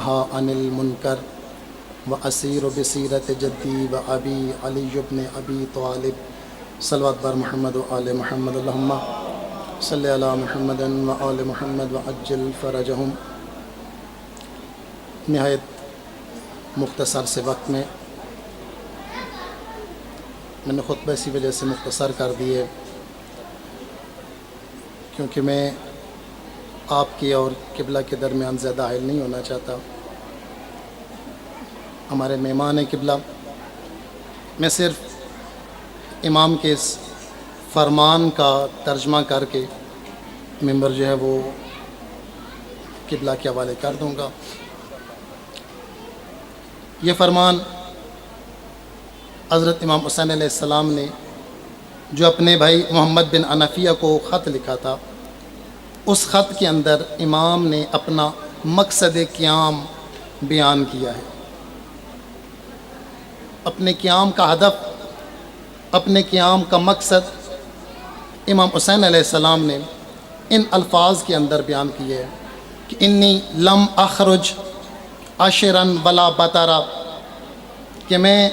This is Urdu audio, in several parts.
عن المنکر و اسیر بسیرت جدی و ابی علی بن ابی طالب صلوات بر محمد و آل محمد اللہم صلی علی محمد و آل محمد و عجل فرجہم۔ نہایت مختصر سے وقت میں نے خطبہ اسی وجہ سے مختصر کر دیے کیونکہ میں آپ کے اور قبلہ کے درمیان زیادہ حائل نہیں ہونا چاہتا۔ ہمارے مہمان قبلہ، میں صرف امام کے اس فرمان کا ترجمہ کر کے ممبر جو ہے وہ قبلہ کے حوالے کر دوں گا۔ یہ فرمان حضرت امام حسین علیہ السلام نے جو اپنے بھائی محمد بن انفیہ کو خط لکھا تھا، اس خط کے اندر امام نے اپنا مقصد قیام بیان کیا ہے۔ اپنے قیام کا ہدف، اپنے قیام کا مقصد امام حسین علیہ السلام نے ان الفاظ کے اندر بیان کیے ہے کہ انی لم اخرج عشرن ولا بطرا، کہ میں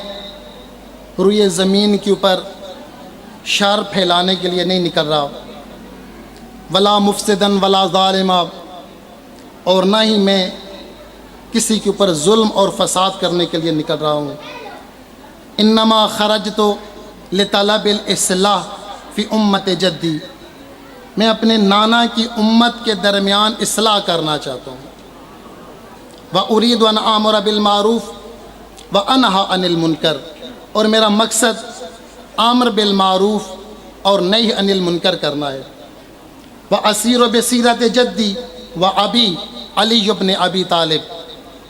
روئے زمین کے اوپر شر پھیلانے کے لیے نہیں نکل رہا، ولا مفسدن ولا ظالما، اور نہ ہی میں کسی کے اوپر ظلم اور فساد کرنے کے لیے نکل رہا ہوں۔ انما خرجت لطلب الاصلاح فی امت جدی، میں اپنے نانا کی امت کے درمیان اصلاح کرنا چاہتا ہوں۔ وارید ان آمر بالمعروف وانہی عن المنکر، اور میرا مقصد امر بالمعروف اور نہی عن المنکر کرنا ہے۔ واسیر بسیرت جدی و ابی علی بن ابی طالب،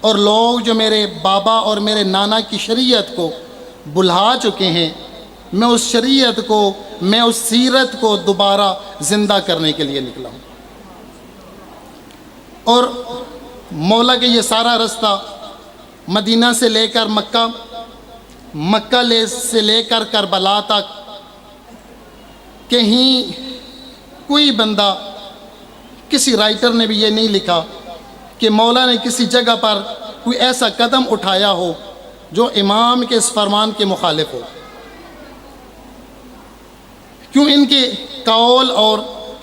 اور لوگ جو میرے بابا اور میرے نانا کی شریعت کو بلہا چکے ہیں، میں اس شریعت کو، میں اس سیرت کو دوبارہ زندہ کرنے کے لیے نکلا ہوں۔ اور مولا کے یہ سارا رستہ مدینہ سے لے کر مکہ، مکہ سے لے کر کربلا تک، کہیں کوئی بندہ، کسی رائٹر نے بھی یہ نہیں لکھا کہ مولا نے کسی جگہ پر کوئی ایسا قدم اٹھایا ہو جو امام کے اس فرمان کے مخالف ہو۔ کیوں ان کے قول اور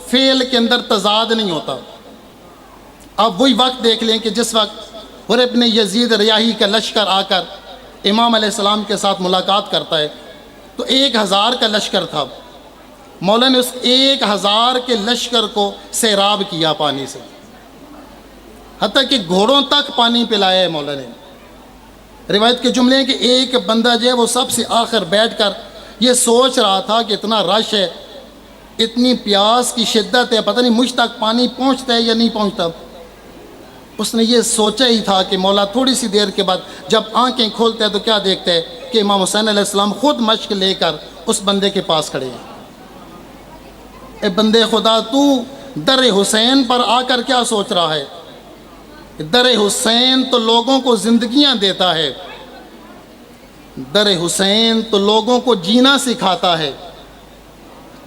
فعل کے اندر تضاد نہیں ہوتا؟ آپ وہی وقت دیکھ لیں کہ جس وقت ابن یزید ریاحی کا لشکر آ کر امام علیہ السلام کے ساتھ ملاقات کرتا ہے تو 1000 کا لشکر تھا، مولا نے اس 1000 کے لشکر کو سیراب کیا پانی سے، حتیٰ کہ گھوڑوں تک پانی پلایا ہے مولا نے۔ روایت کے جملے ہیں کہ ایک بندہ جو ہے وہ سب سے آخر بیٹھ کر یہ سوچ رہا تھا کہ اتنا رش ہے، اتنی پیاس کی شدت ہے، پتہ نہیں مجھ تک پانی پہنچتا ہے یا نہیں پہنچتا۔ اس نے یہ سوچا ہی تھا کہ مولا تھوڑی سی دیر کے بعد جب آنکھیں کھولتے ہیں تو کیا دیکھتے ہیں کہ امام حسین علیہ السلام خود مشق لے کر اس بندے کے پاس کھڑے ہیں۔ اے بندے خدا، تو در حسین پر آ کر کیا سوچ رہا ہے؟ در حسین تو لوگوں کو زندگیاں دیتا ہے، در حسین تو لوگوں کو جینا سکھاتا ہے،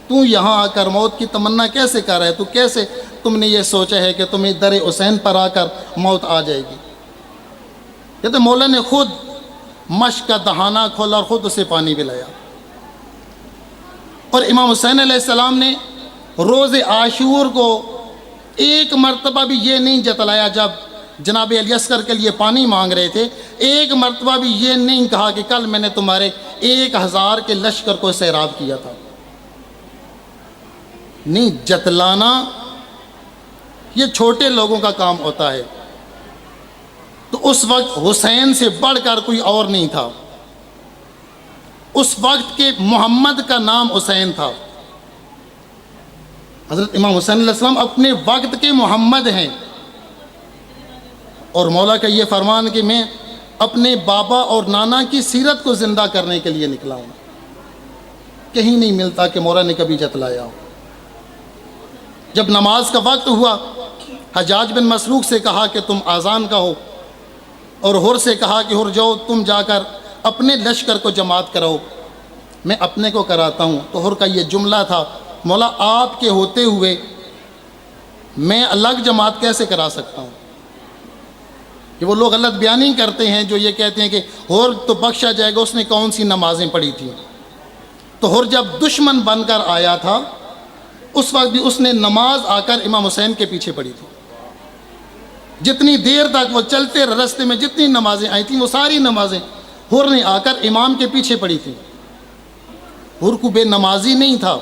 تو یہاں آ کر موت کی تمنا کیسے کر رہا ہے؟ تو کیسے تم نے یہ سوچا ہے کہ تمہیں در حسین پر آ کر موت آ جائے گی؟ یہ تو مولا نے خود مشق کا دہانہ کھولا اور خود اسے پانی پلایا۔ اور امام حسین علیہ السلام نے روز عاشور کو ایک مرتبہ بھی یہ نہیں جتلایا، جب جناب علی اصغر کے لیے پانی مانگ رہے تھے، ایک مرتبہ بھی یہ نہیں کہا کہ کل میں نے تمہارے 1000 کے لشکر کو سیراب کیا تھا۔ نہیں، جتلانا یہ چھوٹے لوگوں کا کام ہوتا ہے۔ تو اس وقت حسین سے بڑھ کر کوئی اور نہیں تھا۔ اس وقت کے محمد کا نام حسین تھا۔ حضرت امام حسین علیہ السلام اپنے وقت کے محمد ہیں، اور مولا کا یہ فرمان کہ میں اپنے بابا اور نانا کی سیرت کو زندہ کرنے کے لیے نکلا ہوں۔ کہیں نہیں ملتا کہ مولا نے کبھی جتلایا ہو۔ جب نماز کا وقت ہوا، حجاج بن مسروق سے کہا کہ تم اذان کہو، اور حر سے کہا کہ حر جاؤ تم جا کر اپنے لشکر کو جماعت کراؤ، میں اپنے کو کراتا ہوں۔ تو حر کا یہ جملہ تھا، مولا آپ کے ہوتے ہوئے میں الگ جماعت کیسے کرا سکتا ہوں؟ کہ وہ لوگ غلط بیانی کرتے ہیں جو یہ کہتے ہیں کہ ہور تو بخشا جائے گا، اس نے کون سی نمازیں پڑھی تھیں؟ تو ہور جب دشمن بن کر آیا تھا اس وقت بھی اس نے نماز آ کر امام حسین کے پیچھے پڑھی تھی۔ جتنی دیر تک وہ چلتے رستے میں جتنی نمازیں آئی تھیں وہ ساری نمازیں ہور نے آ کر امام کے پیچھے پڑھی تھیں۔ ہور کو بے نمازی نہیں تھا۔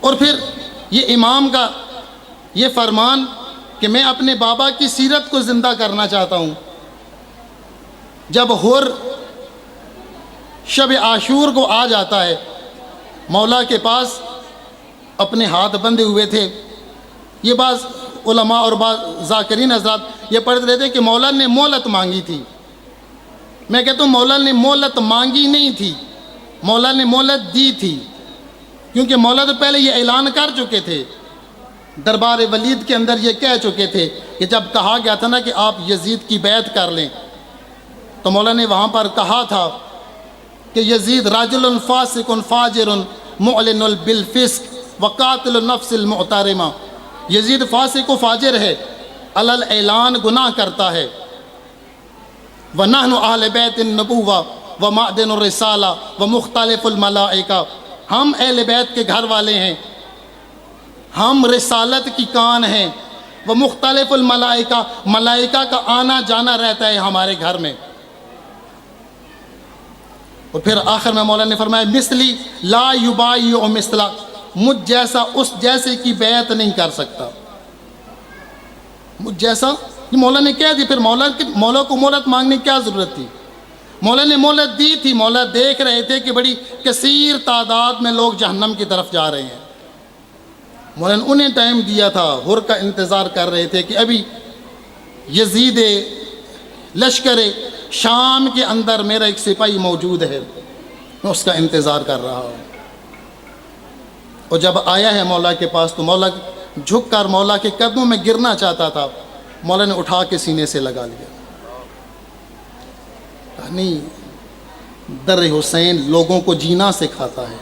اور پھر یہ امام کا یہ فرمان کہ میں اپنے بابا کی سیرت کو زندہ کرنا چاہتا ہوں، جب ہور شب عاشور کو آ جاتا ہے مولا کے پاس، اپنے ہاتھ بندھے ہوئے تھے۔ یہ بعض علماء اور بعض ذاکرین حضرات یہ پڑھتے رہتے ہیں کہ مولا نے مہلت مانگی تھی۔ میں کہتا ہوں مولا نے مہلت مانگی نہیں تھی، مولا نے مہلت دی تھی، کیونکہ مولا تو پہلے یہ اعلان کر چکے تھے، دربار ولید کے اندر یہ کہہ چکے تھے کہ جب کہا گیا تھا نا کہ آپ یزید کی بیعت کر لیں، تو مولا نے وہاں پر کہا تھا کہ یزید رجل فاسق فاجر معلن بالفسق وقاتل النفس المحترمہ، یزید فاسق و فاجر ہے، علل اعلان گناہ کرتا ہے، وَنَحْنُ أَهْلِ بَيْتِ النُّبُوَّةِ وَمَعْدِنُ الرِّسَالَةِ وَمُخْتَلِفُ الْمَلَائِكَةِ، ہم اہل بیت کے گھر والے ہیں، ہم رسالت کی کان ہیں، وَمُخْتَلِفُ الْمَلَائِكَةِ، ملائکہ کا آنا جانا رہتا ہے ہمارے گھر میں۔ اور پھر آخر میں مولا نے فرمایا مثلی لا یبایع مثلا، مجھ جیسا اس جیسے کی بیعت نہیں کر سکتا، مجھ جیسا۔ یہ مولا نے کہہ دی، پھر مولا کو مہلت مانگنے کی کیا ضرورت تھی؟ مولا نے مہلت دی تھی، مولا دیکھ رہے تھے کہ بڑی کثیر تعداد میں لوگ جہنم کی طرف جا رہے ہیں۔ مولا نے انہیں ٹائم دیا تھا، ہور کا انتظار کر رہے تھے کہ ابھی یزید لشکر شام کے اندر میرا ایک سپاہی موجود ہے، میں اس کا انتظار کر رہا ہوں۔ اور جب آیا ہے مولا کے پاس تو مولا جھک کر مولا کے قدموں میں گرنا چاہتا تھا، مولا نے اٹھا کے سینے سے لگا لیا۔ نہیں، در حسین لوگوں کو جینا سکھاتا ہے۔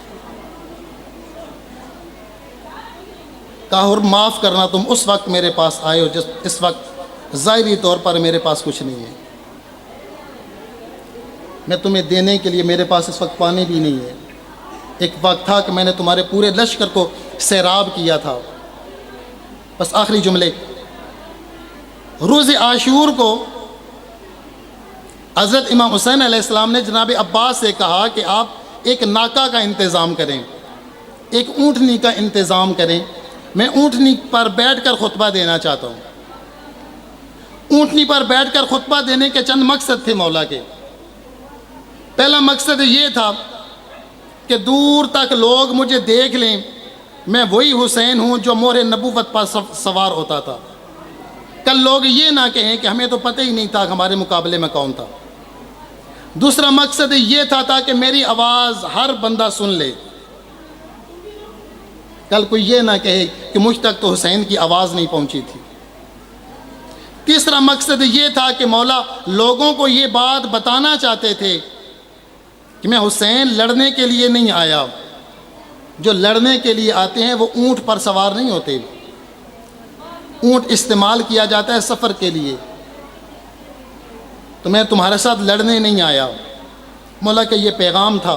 کہا اور معاف کرنا، تم اس وقت میرے پاس آئے ہو جس اس وقت ظاہری طور پر میرے پاس کچھ نہیں ہے، میں تمہیں دینے کے لیے میرے پاس اس وقت پانی بھی نہیں ہے۔ ایک وقت تھا کہ میں نے تمہارے پورے لشکر کو سیراب کیا تھا۔ بس آخری جملے، روز عاشور کو حضرت امام حسین علیہ السلام نے جناب عباس سے کہا کہ آپ ایک ناکہ کا انتظام کریں، ایک اونٹنی کا انتظام کریں، میں اونٹنی پر بیٹھ کر خطبہ دینا چاہتا ہوں۔ اونٹنی پر بیٹھ کر خطبہ دینے کے چند مقصد تھے مولا کے۔ پہلا مقصد یہ تھا کہ دور تک لوگ مجھے دیکھ لیں، میں وہی حسین ہوں جو مہر نبوت پر سوار ہوتا تھا، کل لوگ یہ نہ کہیں کہ ہمیں تو پتہ ہی نہیں تھا ہمارے مقابلے میں کون تھا۔ دوسرا مقصد یہ تھا تاکہ میری آواز ہر بندہ سن لے، کل کوئی یہ نہ کہے کہ مجھ تک تو حسین کی آواز نہیں پہنچی تھی۔ تیسرا مقصد یہ تھا کہ مولا لوگوں کو یہ بات بتانا چاہتے تھے کہ میں حسین لڑنے کے لیے نہیں آیا، جو لڑنے کے لیے آتے ہیں وہ اونٹ پر سوار نہیں ہوتے، اونٹ استعمال کیا جاتا ہے سفر کے لیے، تو میں تمہارے ساتھ لڑنے نہیں آیا۔ مولا کا یہ پیغام تھا،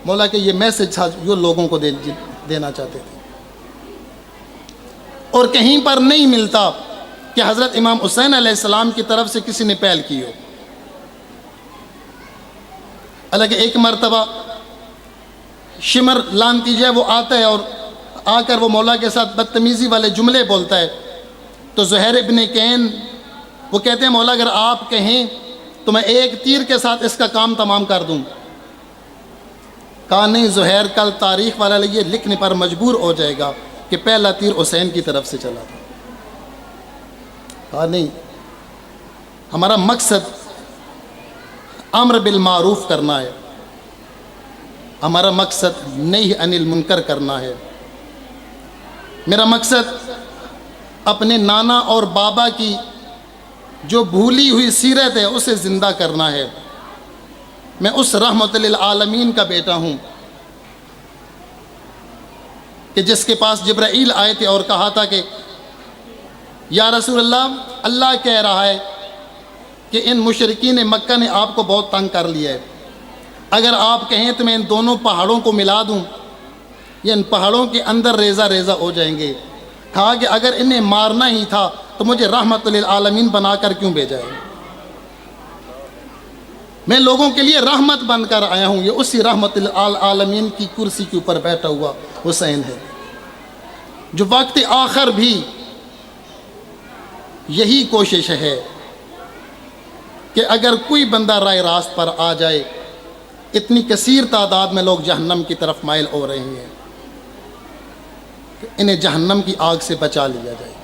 مولا کا یہ میسج تھا جو لوگوں کو دینا چاہتے تھے۔ اور کہیں پر نہیں ملتا کہ حضرت امام حسین علیہ السلام کی طرف سے کسی نے پہل کی ہو۔ حالانکہ ایک مرتبہ شمر لانتی جو ہے وہ آتا ہے اور آ کر وہ مولا کے ساتھ بدتمیزی والے جملے بولتا ہے، تو زہیر ابن کین وہ کہتے ہیں مولا اگر آپ کہیں تو میں ایک تیر کے ساتھ اس کا کام تمام کر دوں۔ کہا نہیں زہیر، کل تاریخ والا یہ لکھنے پر مجبور ہو جائے گا کہ پہلا تیر حسین کی طرف سے چلا تھا۔ کہا نہیں، ہمارا مقصد امر بالمعروف کرنا ہے، ہمارا مقصد نہی عن المنکر کرنا ہے، میرا مقصد اپنے نانا اور بابا کی جو بھولی ہوئی سیرت ہے اسے زندہ کرنا ہے۔ میں اس رحمت للعالمین کا بیٹا ہوں کہ جس کے پاس جبرائیل آئے تھے اور کہا تھا کہ یا رسول اللہ، اللہ کہہ رہا ہے کہ ان مشرکین مکہ نے آپ کو بہت تنگ کر لیا ہے، اگر آپ کہیں تو میں ان دونوں پہاڑوں کو ملا دوں، یہ ان پہاڑوں کے اندر ریزہ ریزہ ہو جائیں گے۔ کہا کہ اگر انہیں مارنا ہی تھا تو مجھے رحمت للعالمین بنا کر کیوں بھیجا ہے؟ میں لوگوں کے لیے رحمت بن کر آیا ہوں۔ یہ اسی رحمت للعالمین کی کرسی کے اوپر بیٹھا ہوا حسین ہے، جو وقت آخر بھی یہی کوشش ہے کہ اگر کوئی بندہ رائے راست پر آ جائے، اتنی کثیر تعداد میں لوگ جہنم کی طرف مائل ہو رہے ہیں، کہ انہیں جہنم کی آگ سے بچا لیا جائے۔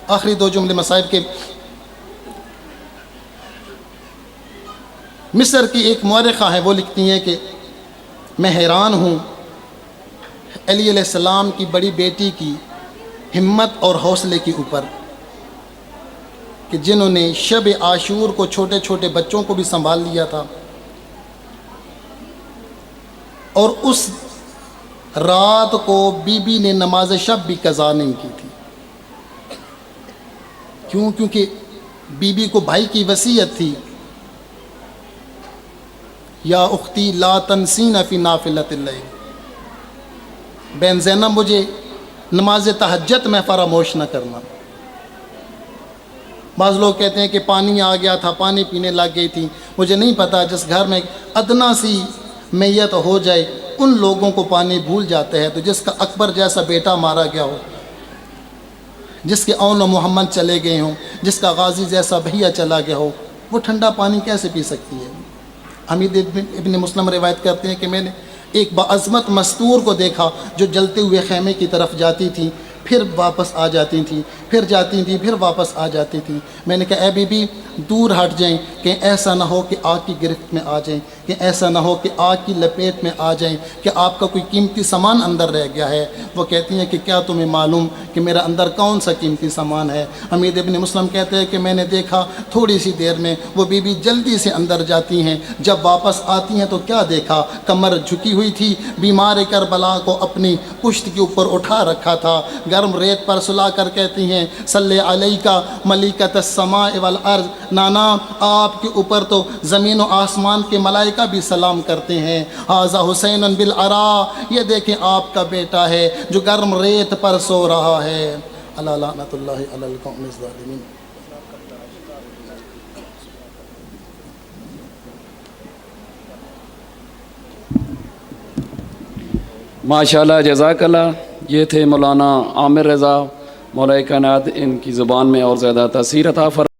آخری دو جملے مصائب کے۔ مصر کی ایک مورخہ ہے، وہ لکھتی ہیں کہ میں حیران ہوں علی علیہ السلام کی بڑی بیٹی کی ہمت اور حوصلے کے اوپر، کہ جنہوں نے شب عاشور کو چھوٹے چھوٹے بچوں کو بھی سنبھال لیا تھا، اور اس رات کو بی بی نے نماز شب بھی قضا نہیں کی تھی۔ کیوں؟ کیونکہ بی بی کو بھائی کی وصیت تھی، یا اختی لا تنسین فی نافلۃ اللیل، بہن زینب مجھے نماز تہجد میں فراموش نہ کرنا۔ بعض لوگ کہتے ہیں کہ پانی آ گیا تھا، پانی پینے لگ گئی تھی۔ مجھے نہیں پتا، جس گھر میں ادنا سی میت ہو جائے ان لوگوں کو پانی بھول جاتے ہیں، تو جس کا اکبر جیسا بیٹا مارا گیا ہو، جس کے اون و محمد چلے گئے ہوں، جس کا غازی جیسا بھیا چلا گیا ہو، وہ ٹھنڈا پانی کیسے پی سکتی ہے؟ حمید ابن مسلم روایت کرتے ہیں کہ میں نے ایک باعظمت مستور کو دیکھا جو جلتے ہوئے خیمے کی طرف جاتی تھی، پھر واپس آ جاتی تھی، پھر جاتی تھی، پھر واپس آ جاتی تھی۔ میں نے کہا اے بی بی دور ہٹ جائیں، کہ ایسا نہ ہو کہ آگ کی گرفت میں آ جائیں، کہ ایسا نہ ہو کہ آگ کی لپیٹ میں آ جائیں، کہ آپ کا کوئی قیمتی سامان اندر رہ گیا ہے۔ وہ کہتی ہیں کہ کیا تمہیں معلوم کہ میرا اندر کون سا قیمتی سامان ہے؟ حمید ابن مسلم کہتے ہیں کہ میں نے دیکھا تھوڑی سی دیر میں وہ بی بی جلدی سے اندر جاتی ہیں، جب واپس آتی ہیں تو کیا دیکھا؟ کمر جھکی ہوئی تھی، بیمار کربلا کو اپنی پشت کے اوپر اٹھا رکھا تھا، گرم ریت پر سلا کر کہتی ہیں صلی علیکہ ملیکۃ السماء والارض، نانا آپ کے اوپر تو زمین و آسمان کے ملائکہ بھی سلام کرتے ہیں۔ ھذا حسین بالعراء، یہ دیکھیں آپ کا بیٹا ہے جو گرم ریت پر سو رہا ہے۔ الا لعنۃ اللہ علی القوم الظالمین۔ ماشاءاللہ، جزاک اللہ۔ یہ تھے مولانا عامر رضا، مولا کائنات ان کی زبان میں اور زیادہ تاثیر عطا فرمائے۔